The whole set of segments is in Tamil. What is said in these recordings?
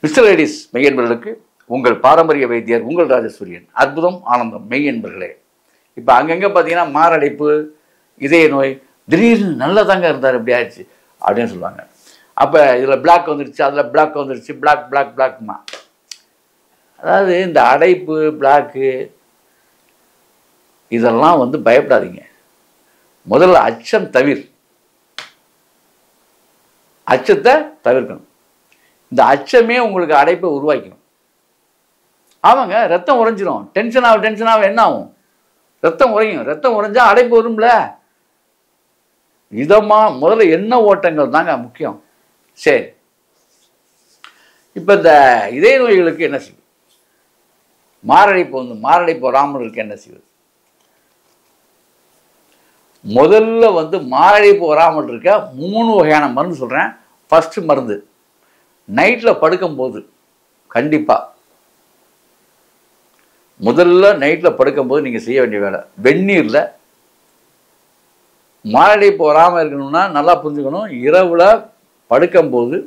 மிஸ்டர் லேடிஸ் மெய் என்பர்களுக்கு உங்கள் பாரம்பரிய வைத்தியர் உங்கள் ராஜசூரியன். அற்புதம் ஆனந்தம் மெய் என்பர்களே. இப்போ அங்கங்கே பார்த்தீங்கன்னா மாரடைப்பு, இதய நோய், திடீர்னு நல்லதாங்க இருந்தார் இப்படி ஆயிடுச்சு அப்படின்னு சொல்லுவாங்க. அப்போ இதில் பிளாக் வந்துடுச்சு, அதில் பிளாக் வந்துடுச்சு, பிளாக்மா. அதாவது இந்த அடைப்பு பிளாக்கு இதெல்லாம் பயப்படாதீங்க. முதல்ல அச்சத்தை தவிர்க்கணும். இந்த அச்சமே உங்களுக்கு அடைப்பை உருவாக்கணும். ஆமாங்க, ரத்தம் உறைஞ்சிரும். டென்ஷனாக என்ன ஆகும்? ரத்தம் உறையும். ரத்தம் உறைஞ்சா அடைப்பு வரும்ல. முதல்ல எண்ண ஓட்டங்கள் தாங்க முக்கியம். சரி, இப்போ இந்த இதய நோய்களுக்கு என்ன செய்யும்? மாரடைப்பு வராமல் இருக்கு என்ன செய்வது? முதல்ல மாரடைப்பு வராமல் இருக்க 3 வகையான மருந்து சொல்கிறேன். ஃபர்ஸ்ட் மருந்து, நைட்டில் படுக்கும்போது கண்டிப்பாக முதல்ல நைட்டில் படுக்கும்போது நீங்கள் செய்ய வேண்டிய வேலை, வெந்நீரில் மாரடைப்பு வராமல் இருக்கணும்னா நல்லா புரிஞ்சுக்கணும். இரவில் படுக்கும்போது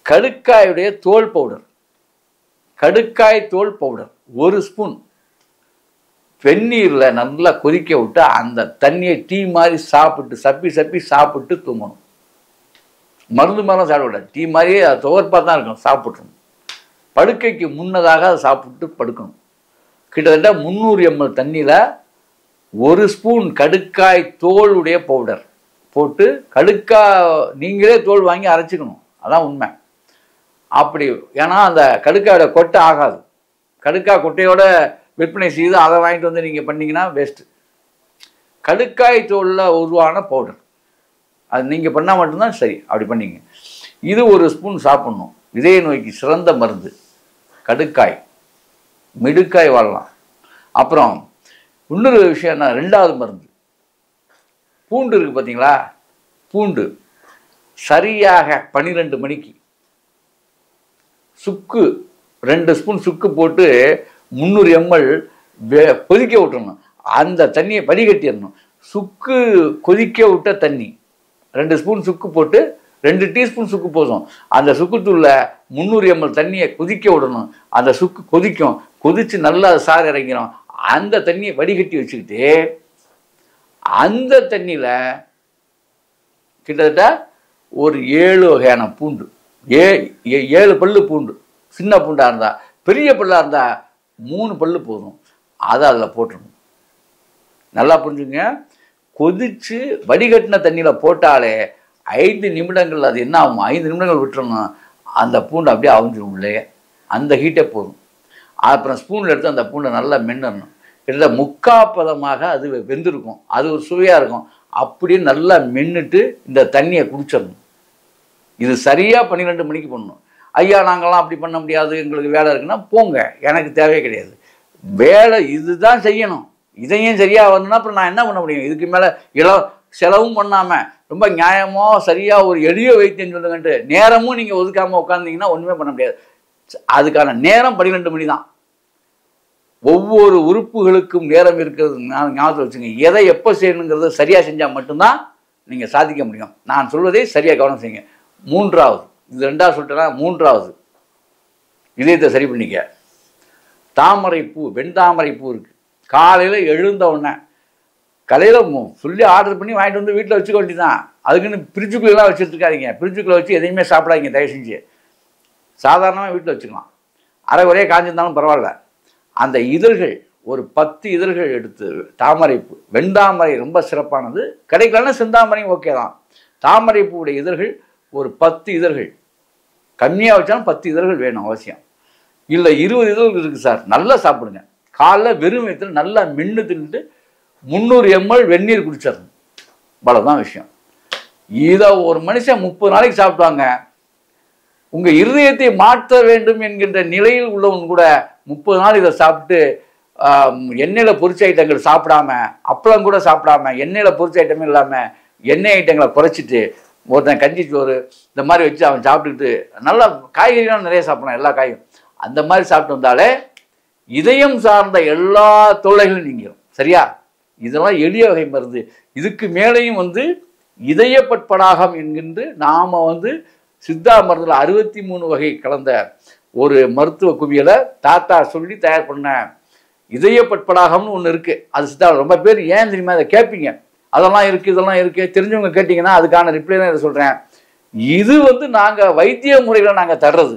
கடுக்காயுடைய தோல் பவுடர், கடுக்காய் தோல் பவுடர் 1 ஸ்பூன் வெந்நீரில் நல்லா கொதிக்க விட்டு அந்த தண்ணியை டீ மாதிரி சாப்பிட்டு சப்பி சாப்பிட்டு தூங்கணும். மருந்து மாதிரிலாம் சாப்பிடக்கூடாது. டீ மாதிரியே அது துவர்ப்பாக தான் இருக்கணும். சாப்பிட்றணும். படுக்கைக்கு முன்னதாக அதை சாப்பிட்டு படுக்கணும். கிட்டத்தட்ட 300 ml தண்ணியில் 1 ஸ்பூன் கடுக்காய் தோலுடைய பவுடர் போட்டு, கடுக்காய் நீங்களே தோல் வாங்கி அரைச்சிக்கணும். அதான் உண்மை. அப்படி, ஏன்னா அந்த கடுக்காயோட கொட்டை ஆகாது. கடுக்காய் கொட்டையோட விற்பனை செய்து அதை வாங்கிட்டு நீங்கள் பண்ணிங்கன்னா வேஸ்ட்டு. கடுக்காய் தோலில் உருவான பவுடர் அது நீங்கள் பண்ணால் மட்டும்தான் சரி. அப்படி பண்ணிங்க. இது 1 ஸ்பூன் சாப்பிட்ணும். இதய நோய்க்கு சிறந்த மருந்து கடுக்காய். மிடுக்காய் வாழலாம். அப்புறம் இன்னொரு விஷயம் என்ன, 2வது மருந்து பூண்டு இருக்குது பார்த்தீங்களா? பூண்டு சரியாக 12 மணிக்கு சுக்கு 2 ஸ்பூன் சுக்கு போட்டு 300 ml கொதிக்க விட்டுறணும். அந்த தண்ணியை வடிகட்டிடணும். சுக்கு கொதிக்க விட்ட தண்ணி 2 ஸ்பூன் சுக்கு போட்டு 2 டீஸ்பூன் சுக்கு போதும். அந்த சுக்குத்தூள்ல 300 ml தண்ணியை கொதிக்க விடணும். அந்த சுக்கு கொதிக்கும். கொதிச்சு நல்லா சாறு இறங்கிடும். அந்த தண்ணியை வடிகட்டி வச்சுக்கிட்டு அந்த தண்ணியில் கிட்டத்தட்ட ஒரு 7 வகையான பூண்டு, 7 பல்லு பூண்டு, சின்ன பூண்டாக இருந்தால், பெரிய பல்லாக இருந்தால் 3 பல்லு போதும். அதை அதில் போட்டுடணும். நல்லா புரிஞ்சுங்க. கொதிச்சு வடிகட்டின தண்ணியில் போட்டாலே 5 நிமிடங்கள் அது என்ன ஆகும்? 5 நிமிடங்கள் விட்டுறணும். அந்த பூண்டு அப்படியே அவிஞ்சிடும் உள்ளே. அந்த ஹீட்டே போதும். அப்புறம் ஸ்பூனில் எடுத்து அந்த பூண்டை நல்லா மென்னணும். கிட்டத்தட்ட 3/4 பதமாக அது வெந்திருக்கும். அது ஒரு சுவையாக இருக்கும். அப்படியே நல்லா மென்னுட்டு இந்த தண்ணியை குடிச்சிடணும். இது சரியாக 12 மணிக்கு பண்ணணும். ஐயா நாங்கள்லாம் அப்படி பண்ண முடியாது, எங்களுக்கு வேலை இருக்குன்னா போங்க, எனக்கு தேவையே கிடையாது. வேலை இதுதான் செய்யணும். இதையும் சரியாக வரணும்னா அப்புறம் நான் என்ன பண்ண முடியும்? இதுக்கு மேலே செலவும் பண்ணாமல் ரொம்ப நியாயமாக சரியாக ஒரு எளிய வைத்தியம் சொல்லுங்கன்ட்டு நேரமும் நீங்கள் ஒதுக்காமல் உட்காந்திங்கன்னா ஒன்றுமே பண்ண முடியாது. அதுக்கான நேரம் 12 மணி தான். ஒவ்வொரு உறுப்புகளுக்கும் நேரம் இருக்கிறது. நான் ஞாபகத்தில் வச்சுங்க. எதை எப்போ செய்யணுங்கிறத சரியாக செஞ்சால் மட்டும்தான் நீங்கள் சாதிக்க முடியும். நான் சொல்வதை சரியாக கவனம் செய்யுங்க. 3வது, இது 2வது சொல்லிட்டேன்னா 3வது இதயத்தை சரி பண்ணிக்க. தாமரைப்பூ, வெண்தாமரைப்பூ இருக்குது. காலையில் எழுந்த உடனே கடையில் சொல்லி ஆர்டர் பண்ணி வாங்கிட்டு வீட்டில் வச்சுக்க வேண்டியதான். அதுக்குன்னு ஃப்ரிட்ஜுக்குள்ளெல்லாம் வச்சுட்டு இருக்காதிங்க. ஃப்ரிட்ஜுக்குள்ளே வச்சு எதையுமே சாப்பிடாதீங்க தயவு செஞ்சு. சாதாரணமாக வீட்டில் வச்சுக்கலாம். அரை குறைய காஞ்சிருந்தாலும் பரவாயில்ல. அந்த இதழ்கள் ஒரு 10 இதழ்கள் எடுத்து, தாமரைப்பூ, வெண்தாமரை ரொம்ப சிறப்பானது. கிடைக்கலன்னா செந்தாமரையும் ஓகே தான். தாமரைப்பூவுடைய இதழ்கள் ஒரு 10 இதழ்கள், கம்மியாக வச்சாலும் 10 இதழ்கள் வேணும் அவசியம். இல்லை 20 இதழ்கள் இருக்குது சார், நல்லா சாப்பிடுங்க. காலைல வெறும் வயிற்றில் நல்லா மென்று தின்னுட்டு 300 ml வெந்நீர் குடிச்சிடணும். அவ்வளோதான் விஷயம். இதை ஒரு மனுஷன் 30 நாளைக்கு சாப்பிட்டாங்க. உங்கள் இருதயத்தை மாற்ற வேண்டும் என்கின்ற நிலையில் உள்ளவன் கூட 30 நாள் இதை சாப்பிட்டு எண்ணெயில் பொரிச்ச ஐட்டங்கள் சாப்பிடாம, அப்பளம் கூட சாப்பிடாம, எண்ணெயில் பொரிச்ச ஐட்டமே இல்லாமல் எண்ணெய் ஐட்டங்களை குறைச்சிட்டு ஒருத்தன் கஞ்சி சோறு இந்த மாதிரி வச்சு அவன் சாப்பிட்டுக்கிட்டு நல்லா காய்கறிலாம் நிறைய சாப்பிடலாம், எல்லா காயும் அந்த மாதிரி சாப்பிட்டு வந்தாலே இதயம் சார்ந்த எல்லா தொல்லைகளும் நீங்கிடும். சரியா? இதெல்லாம் எளிய வகை மருந்து. இதுக்கு மேலேயும் இதய பட்படாகம் என்கின்ற நாம் வந்து சித்தா மருந்தில் 63 வகை கலந்த ஒரு மருத்துவ குவியலை தாத்தா சொல்லி தயார் பண்ண இதய பட்படாகம்னு ஒன்று இருக்குது. அது சித்தாவில் ரொம்ப பேர் ஏன் தெரியுமா அதை கேட்பீங்க, அதெல்லாம் இருக்குது இதெல்லாம் இருக்குது, தெரிஞ்சவங்க கேட்டிங்கன்னா அதுக்கான ரிப்ளை தான் இதை சொல்கிறேன். இது வந்து நாங்கள் வைத்திய முறைகளை நாங்கள் தர்றது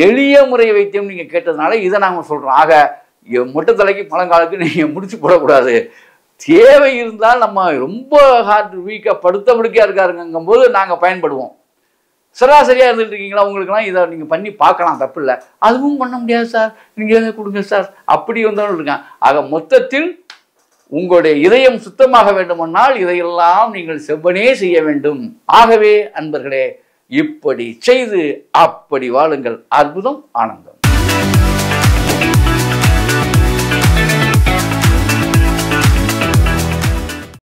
எளிய முறை வைத்தியம் நீங்கள் கேட்டதுனால இதை நாங்கள் சொல்கிறோம். ஆக மொட்டை தலைக்கு பழங்காலுக்கு நீங்கள் முடிச்சு போடக்கூடாது. தேவை இருந்தால் நம்ம ரொம்ப ஹார்ட் வீக்காக படுத்த படுக்கையாக இருக்காருங்கும் போது நாங்கள் பயன்படுவோம். சராசரியாக இருந்துட்டு இருக்கீங்களா, உங்களுக்குலாம் இதை நீங்கள் பண்ணி பார்க்கலாம், தப்பு இல்லை. அதுவும் பண்ண முடியாது சார், நீங்கள் கொடுங்க சார், அப்படி வந்தவங்க இருக்காங்க. ஆக மொத்தத்தில் உங்களுடைய இதயம் சுத்தமாக வேண்டுமானால் இதையெல்லாம் நீங்கள் செவ்வனே செய்ய வேண்டும். ஆகவே அன்பர்களே, இப்படி செய்து அப்படி வாழுங்கள். அற்புதம், ஆனந்தம்.